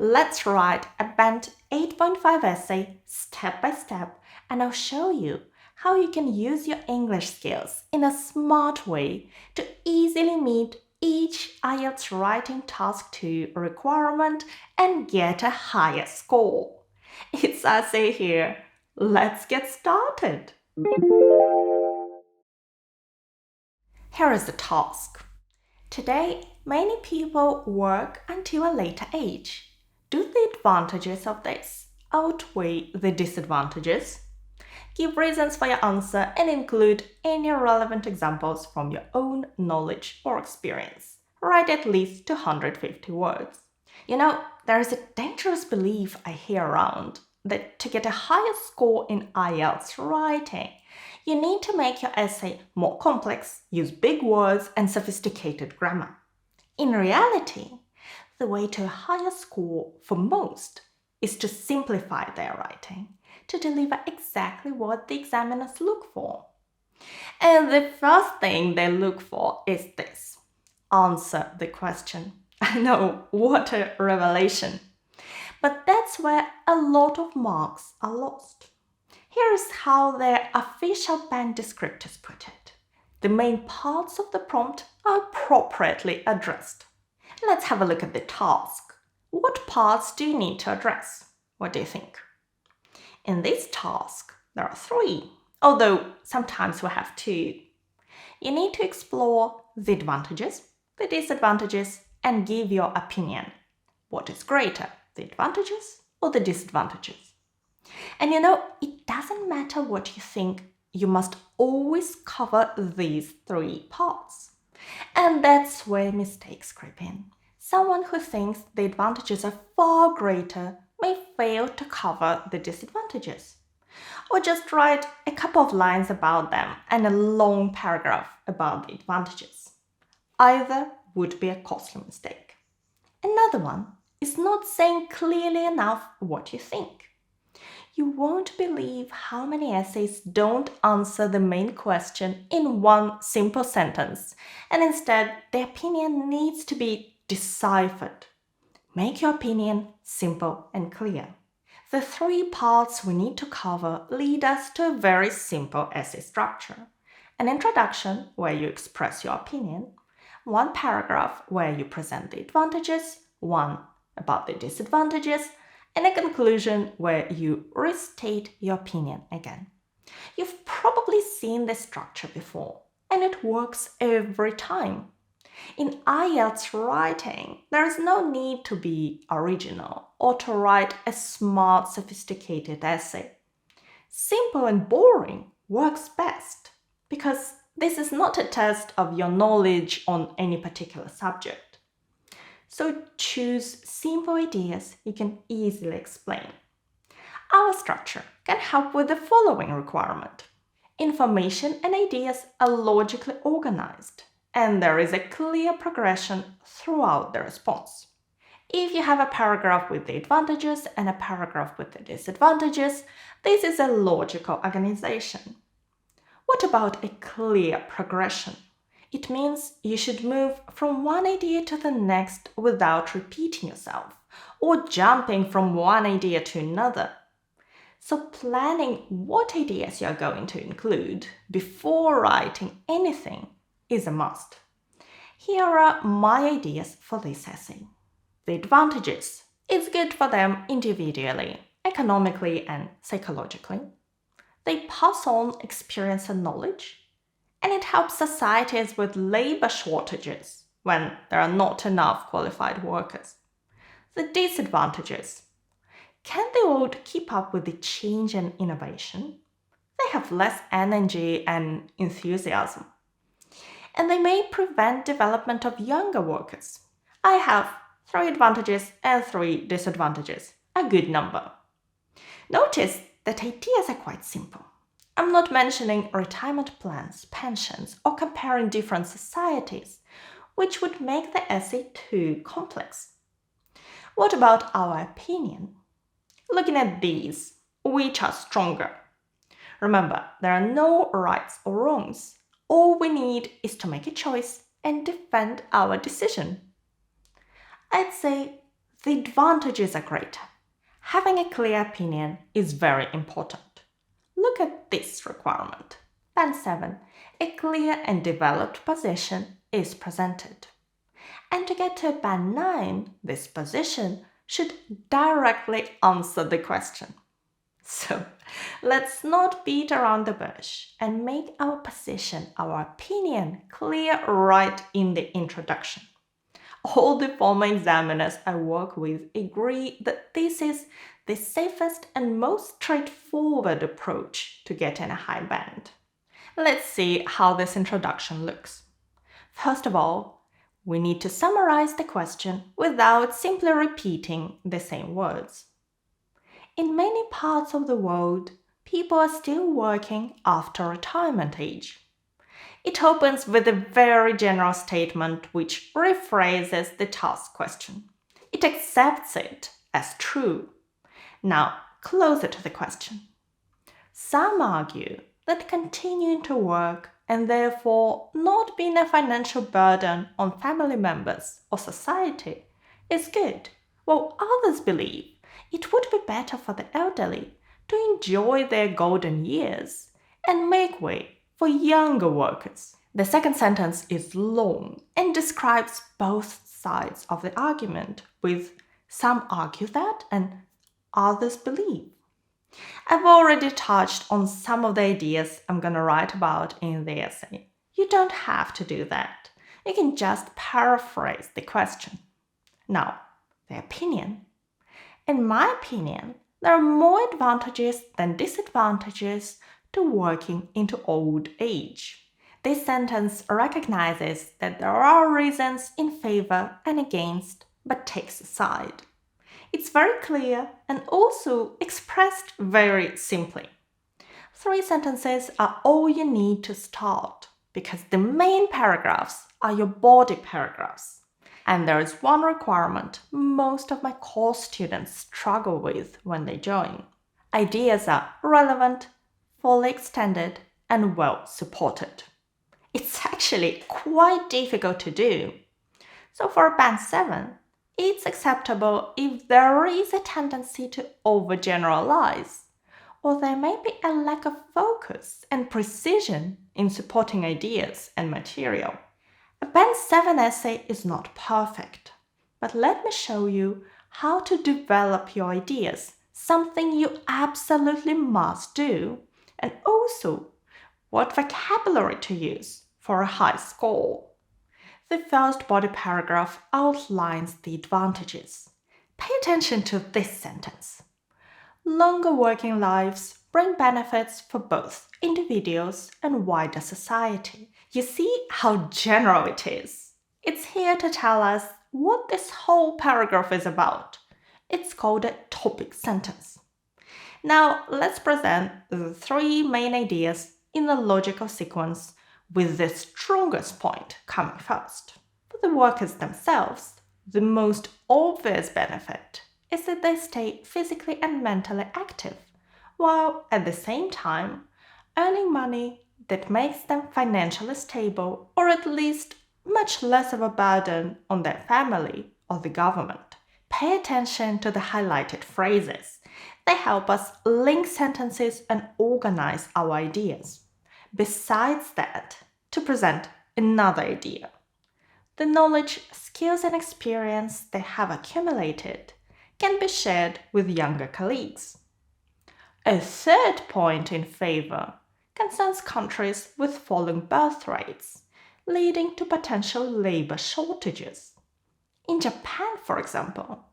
Let's write a band 8.5 essay step by step, and I'll show you how you can use your English skills in a smart way to easily meet each IELTS Writing Task 2 requirement and get a higher score. It's Ase here. Let's get started. Here is the task. Today, many people work until a later age. Do the advantages of this outweigh the disadvantages? Give reasons for your answer and include any relevant examples from your own knowledge or experience. Write at least 250 words. You know, there is a dangerous belief I hear around that to get a higher score in IELTS writing, you need to make your essay more complex, use big words and sophisticated grammar. In reality, the way to a higher score for most is to simplify their writing, to deliver exactly what the examiners look for. And the first thing they look for is this: answer the question. I know, what a revelation. But that's where a lot of marks are lost. Here is how their official band descriptors put it. The main parts of the prompt are appropriately addressed. Let's have a look at the task. What parts do you need to address? What do you think? In this task, there are 3, although sometimes we have 2. You need to explore the advantages, the disadvantages, and give your opinion. What is greater, the advantages or the disadvantages? And you know, it doesn't matter what you think, you must always cover these 3 parts. And that's where mistakes creep in. Someone who thinks the advantages are far greater may fail to cover the disadvantages, or just write a couple of lines about them and a long paragraph about the advantages. Either would be a costly mistake. Another one is not saying clearly enough what you think. You won't believe how many essays don't answer the main question in one simple sentence, and instead the opinion needs to be deciphered. Make your opinion simple and clear. The 3 parts we need to cover lead us to a very simple essay structure. An introduction where you express your opinion, 1 paragraph where you present the advantages, 1 about the disadvantages, and a conclusion where you restate your opinion again. You've probably seen this structure before, and it works every time. In IELTS writing, there is no need to be original or to write a smart, sophisticated essay. Simple and boring works best because this is not a test of your knowledge on any particular subject. So choose simple ideas you can easily explain. Our structure can help with the following requirement. Information and ideas are logically organized, and there is a clear progression throughout the response. If you have a paragraph with the advantages and a paragraph with the disadvantages, this is a logical organization. What about a clear progression? It means you should move from one idea to the next without repeating yourself or jumping from one idea to another. So planning what ideas you're going to include before writing anything is a must. Here are my ideas for this essay. The advantages. It's good for them individually, economically and psychologically. They pass on experience and knowledge. And it helps societies with labor shortages when there are not enough qualified workers. The disadvantages. Can the world keep up with the change and innovation? They have less energy and enthusiasm. And they may prevent development of younger workers. I have 3 advantages and 3 disadvantages, a good number. Notice that ideas are quite simple. I'm not mentioning retirement plans, pensions, or comparing different societies, which would make the essay too complex. What about our opinion? Looking at these, which are stronger? Remember, there are no rights or wrongs. All we need is to make a choice and defend our decision. I'd say the advantages are greater. Having a clear opinion is very important. Look at this requirement. Band 7. A clear and developed position is presented. And to get to Band 9, this position should directly answer the question. So, let's not beat around the bush and make our position, our opinion, clear right in the introduction. All the former examiners I work with agree that this is the safest and most straightforward approach to getting a high band. Let's see how this introduction looks. First of all, we need to summarize the question without simply repeating the same words. In many parts of the world, people are still working after retirement age. It opens with a very general statement which rephrases the task question. It accepts it as true. Now, closer to the question. Some argue that continuing to work and therefore not being a financial burden on family members or society is good, while others believe it would be better for the elderly to enjoy their golden years and make way for younger workers. The second sentence is long and describes both sides of the argument, with some argue that and others believe. I've already touched on some of the ideas I'm going to write about in the essay. You don't have to do that. You can just paraphrase the question. Now, the opinion. In my opinion, there are more advantages than disadvantages to working into old age. This sentence recognizes that there are reasons in favor and against, but takes a side. It's very clear and also expressed very simply. 3 sentences are all you need to start, because the main paragraphs are your body paragraphs. And there is one requirement most of my course students struggle with when they join. Ideas are relevant, fully extended, and well supported. It's actually quite difficult to do. So for Band 7, it's acceptable if there is a tendency to overgeneralize, or there may be a lack of focus and precision in supporting ideas and material. A Band 7 essay is not perfect, but let me show you how to develop your ideas, something you absolutely must do, and also what vocabulary to use for a high score. The first body paragraph outlines the advantages. Pay attention to this sentence. Longer working lives bring benefits for both individuals and wider society. You see how general it is. It's here to tell us what this whole paragraph is about. It's called a topic sentence. Now, let's present the 3 main ideas in a logical sequence, with the strongest point coming first. For the workers themselves, the most obvious benefit is that they stay physically and mentally active, while at the same time earning money that makes them financially stable, or at least much less of a burden on their family or the government. Pay attention to the highlighted phrases. They help us link sentences and organize our ideas. Besides that, to present another idea. The knowledge, skills, and experience they have accumulated can be shared with younger colleagues. A third point in favor concerns countries with falling birth rates, leading to potential labor shortages. In Japan, for example,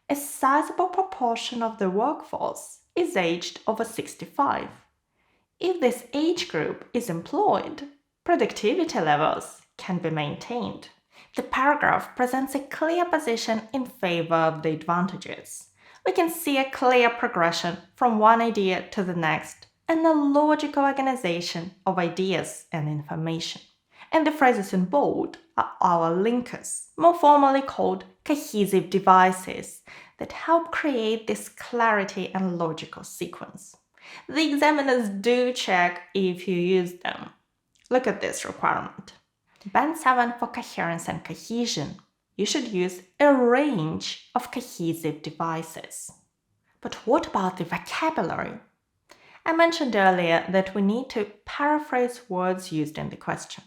a sizable proportion of the workforce is aged over 65. If this age group is employed, productivity levels can be maintained. The paragraph presents a clear position in favor of the advantages. We can see a clear progression from one idea to the next and a logical organization of ideas and information. And the phrases in bold are our linkers, more formally called cohesive devices, that help create this clarity and logical sequence. The examiners do check if you use them. Look at this requirement. Band 7 for coherence and cohesion. you should use a range of cohesive devices. But what about the vocabulary? I mentioned earlier that we need to paraphrase words used in the question.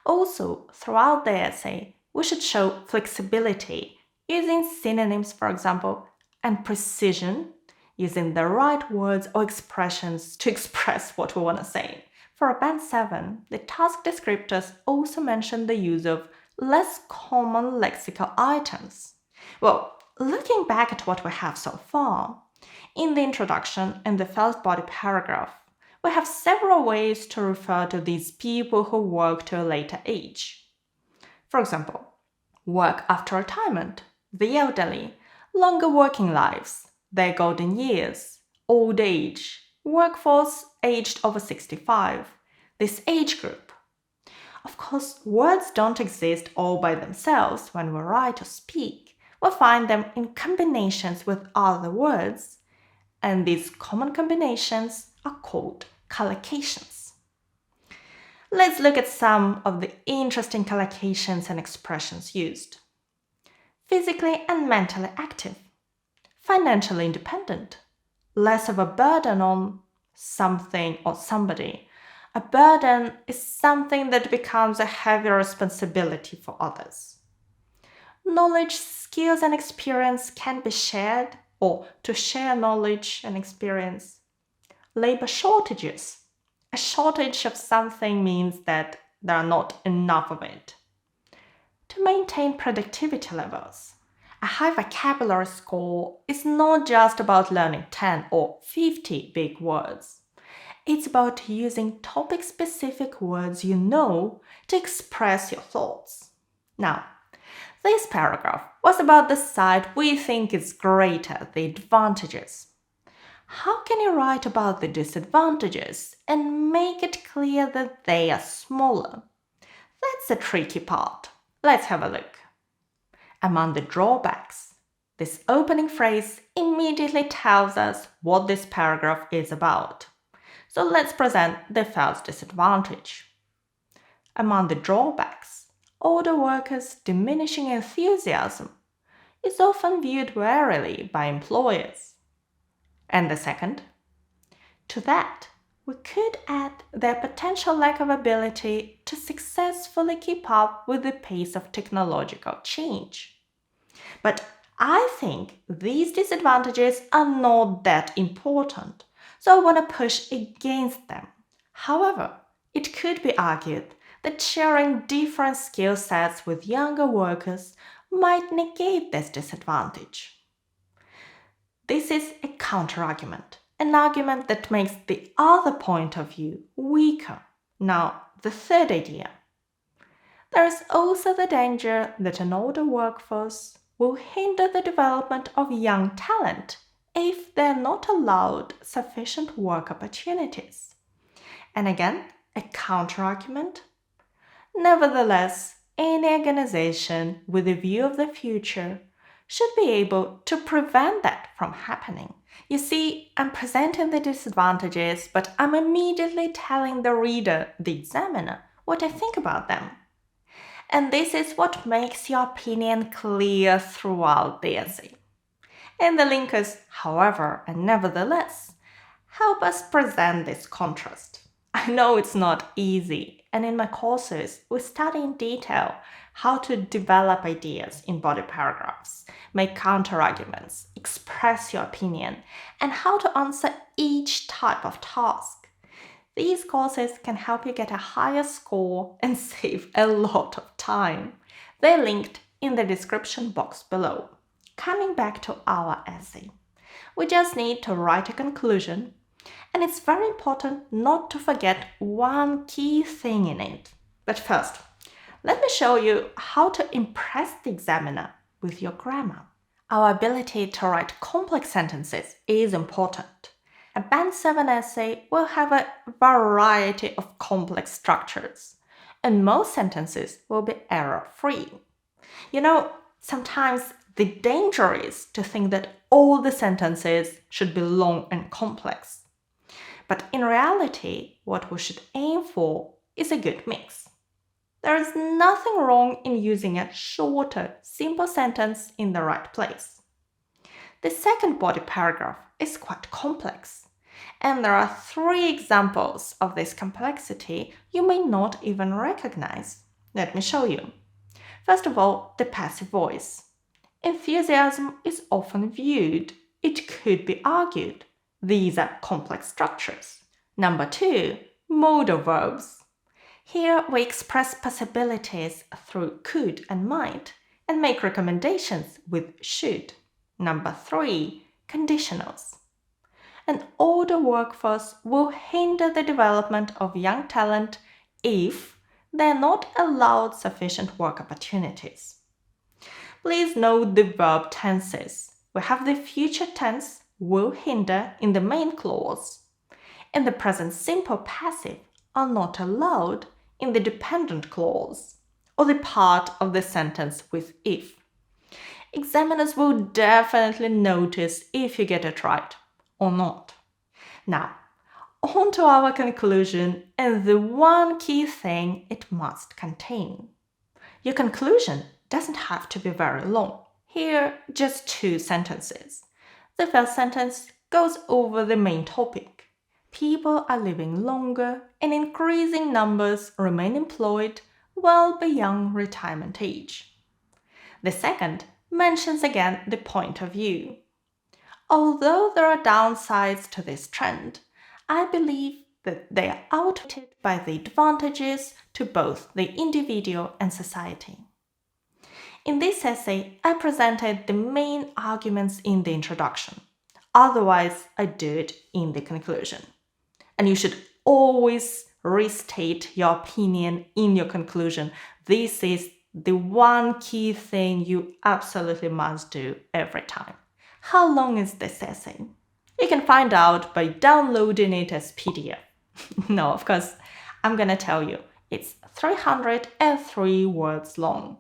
Also, throughout the essay, we should show flexibility, using synonyms, for example, and precision, using the right words or expressions to express what we want to say. For a Band 7, the task descriptors also mention the use of less common lexical items. Well, looking back at what we have so far, in the introduction and the first body paragraph, we have several ways to refer to these people who work to a later age. For example, work after retirement, the elderly, longer working lives, their golden years, old age, workforce aged over 65, this age group. Of course, words don't exist all by themselves when we write or speak. We find them in combinations with other words, and these common combinations are called collocations. Let's look at some of the interesting collocations and expressions used. Physically and mentally active, financially independent, less of a burden on something or somebody. A burden is something that becomes a heavier responsibility for others. Knowledge, skills, and experience can be shared, or to share knowledge and experience. Labor shortages. A shortage of something means that there are not enough of it. To maintain productivity levels. A high vocabulary score is not just about learning 10 or 50 big words. It's about using topic-specific words you know to express your thoughts. Now, this paragraph was about the side we think is greater, the advantages. How can you write about the disadvantages and make it clear that they are smaller? That's the tricky part. Let's have a look. Among the drawbacks, this opening phrase immediately tells us what this paragraph is about. So let's present the first disadvantage. Among the drawbacks, older workers' diminishing enthusiasm is often viewed warily by employers. And the second? To that, we could add their potential lack of ability to successfully keep up with the pace of technological change. But I think these disadvantages are not that important, so I want to push against them. However, it could be argued that sharing different skill sets with younger workers might negate this disadvantage. This is a counter-argument, an argument that makes the other point of view weaker. Now, the third idea. There is also the danger that an older workforce will hinder the development of young talent if they're not allowed sufficient work opportunities. And again, a counter-argument. Nevertheless, any organization with a view of the future should be able to prevent that from happening. You see, I'm presenting the disadvantages, but I'm immediately telling the reader, the examiner, what I think about them. And this is what makes your opinion clear throughout the essay. And the linkers, however and nevertheless, help us present this contrast. I know it's not easy, and in my courses, we study in detail how to develop ideas in body paragraphs, make counter-arguments, express your opinion, and how to answer each type of task. These courses can help you get a higher score and save a lot of time. They're linked in the description box below. Coming back to our essay, we just need to write a conclusion, and it's very important not to forget one key thing in it. But first, let me show you how to impress the examiner with your grammar. Our ability to write complex sentences is important. A Band 7 essay will have a variety of complex structures, and most sentences will be error-free. You know, sometimes the danger is to think that all the sentences should be long and complex. But in reality, what we should aim for is a good mix. There is nothing wrong in using a shorter, simple sentence in the right place. The second body paragraph is quite complex, and there are 3 examples of this complexity you may not even recognize. Let me show you. First of all, the passive voice. Enthusiasm is often viewed. It could be argued. These are complex structures. Number 2, modal verbs. Here we express possibilities through could and might and make recommendations with should. Number 3, conditionals. An older workforce will hinder the development of young talent if they are not allowed sufficient work opportunities. Please note the verb tenses. We have the future tense will hinder in the main clause, and the present simple passive are not allowed in the dependent clause, or the part of the sentence with if. Examiners will definitely notice if you get it right or not. Now, on to our conclusion and the one key thing it must contain. Your conclusion doesn't have to be very long. Here, just 2 sentences. The first sentence goes over the main topic. People are living longer and increasing numbers remain employed well beyond retirement age. The second mentions again the point of view. Although there are downsides to this trend, I believe that they are outweighed by the advantages to both the individual and society. In this essay, I presented the main arguments in the introduction. Otherwise, I do it in the conclusion. And you should always restate your opinion in your conclusion. This is the one key thing you absolutely must do every time. How long is this essay? You can find out by downloading it as PDF. No, of course, I'm gonna tell you, it's 303 words long.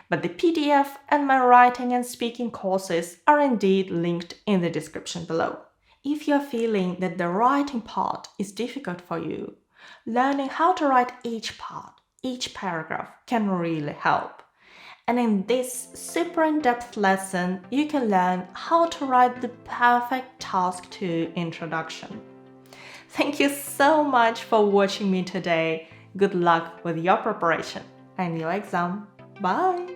But the PDF and my writing and speaking courses are indeed linked in the description below. If you're feeling that the writing part is difficult for you, learning how to write each part, each paragraph can really help. And in this super in-depth lesson, you can learn how to write the perfect Task 2 introduction. Thank you so much for watching me today. Good luck with your preparation and your exam. Bye!